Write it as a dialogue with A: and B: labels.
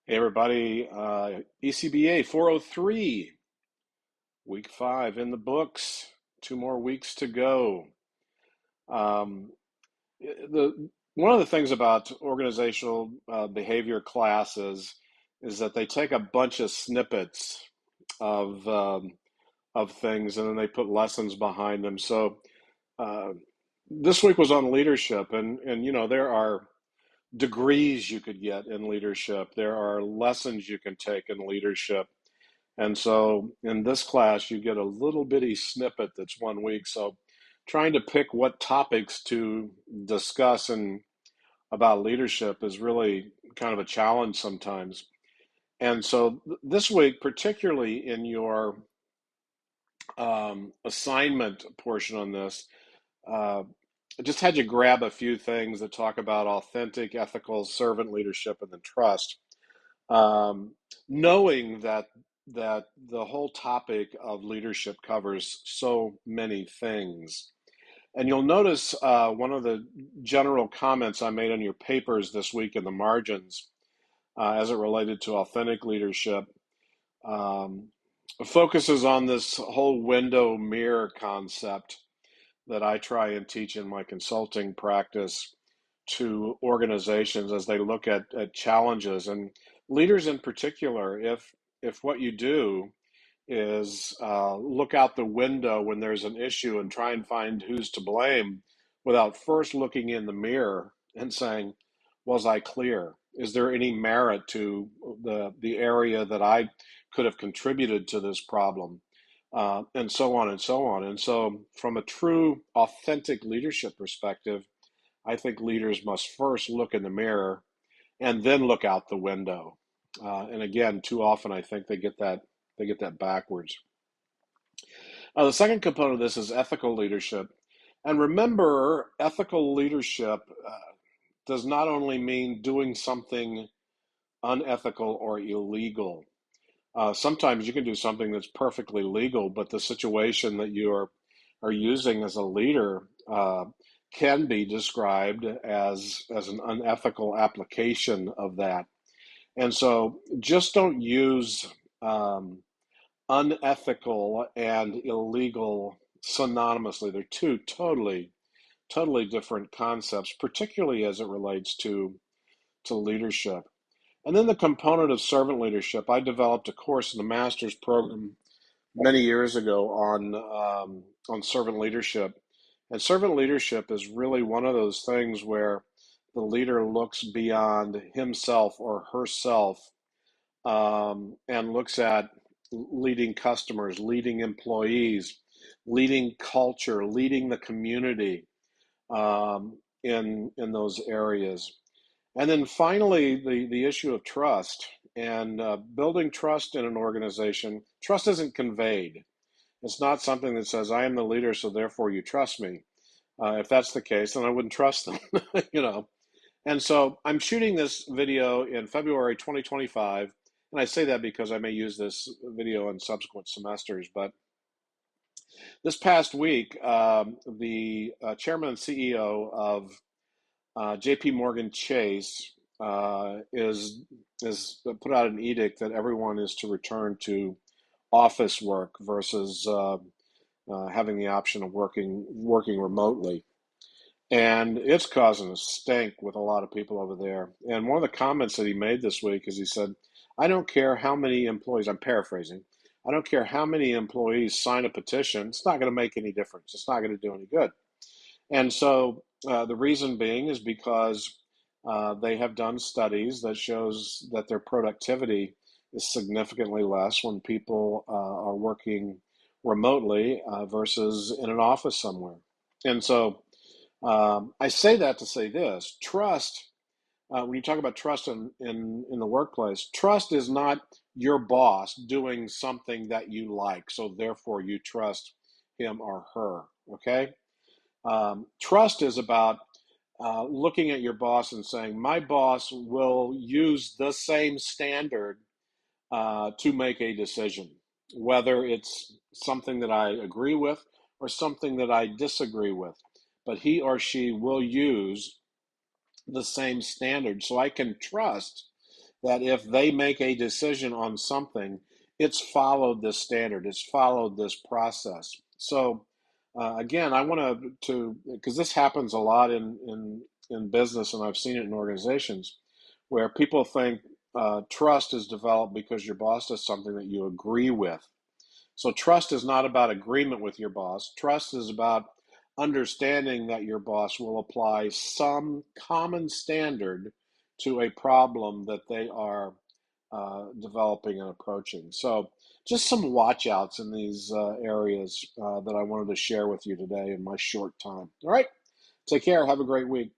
A: Hey everybody, ECBA 403, week 5 in the books. 2 more weeks to go. Um, one of the things about organizational behavior classes is that they take a bunch of snippets of things and then they put lessons behind them. So uh, this week was on leadership, and there are degrees you could get in leadership. There are lessons you can take in leadership. And so in this class, you get a little bitty snippet that's 1 week. So trying to pick what topics to discuss and about leadership is really kind of a challenge sometimes. And so this week, particularly in your assignment portion on this, uh, I just had you grab a few things that talk about authentic, ethical servant leadership and then trust. um, Knowing that the whole topic of leadership covers so many things. And you'll notice one of the general comments I made on your papers this week in the margins as it related to authentic leadership um, focuses on this whole window mirror concept that I try and teach in my consulting practice to organizations as they look at challenges and leaders in particular. If what you do is look out the window when there's an issue and try and find who's to blame without first looking in the mirror and saying, was I clear? Is there any merit to the area that I could have contributed to this problem? And so on and so on. And so, from a true, authentic leadership perspective, I think leaders must first look in the mirror and then look out the window. And again, too often I think they get that backwards. The second component of this is ethical leadership. And remember, ethical leadership does not only mean doing something unethical or illegal. Sometimes you can do something that's perfectly legal, but the situation that you are using as a leader can be described as an unethical application of that. And so just don't use um, unethical and illegal synonymously. They're two totally different concepts, particularly as it relates to leadership. And then the component of servant leadership. I developed a course in the master's program many years ago on servant leadership. And servant leadership is really one of those things where the leader looks beyond himself or herself and looks at leading customers, leading employees, leading culture, leading the community in those areas. And then finally, the issue of trust and building trust in an organization. Trust isn't conveyed. It's not something that says, I am the leader, so therefore you trust me. If that's the case, then I wouldn't trust them, you know. And so I'm shooting this video in February 2025. And I say that because I may use this video in subsequent semesters. But this past week, the chairman and CEO of JP Morgan Chase is put out an edict that everyone is to return to office work versus having the option of working remotely. And it's causing a stink with a lot of people over there. And one of the comments that he made this week is he said, I don't care how many employees, I'm paraphrasing, I don't care how many employees sign a petition, it's not going to make any difference. It's not going to do any good. And so the reason being is because they have done studies that shows that their productivity is significantly less when people are working remotely versus in an office somewhere. And so I say that to say this: trust. When you talk about trust in the workplace, trust is not your boss doing something that you like, so therefore you trust him or her. Okay. Trust is about looking at your boss and saying, my boss will use the same standard to make a decision, whether it's something that I agree with or something that I disagree with. But he or she will use the same standard. So I can trust that if they make a decision on something, it's followed this standard, it's followed this process. So again, I want to because this happens a lot in business, and I've seen it in organizations where people think trust is developed because your boss does something that you agree with. So trust is not about agreement with your boss. Trust is about understanding that your boss will apply some common standard to a problem that they are developing and approaching. So just some watch outs in these areas that I wanted to share with you today in my short time. All right, take care. Have a great week.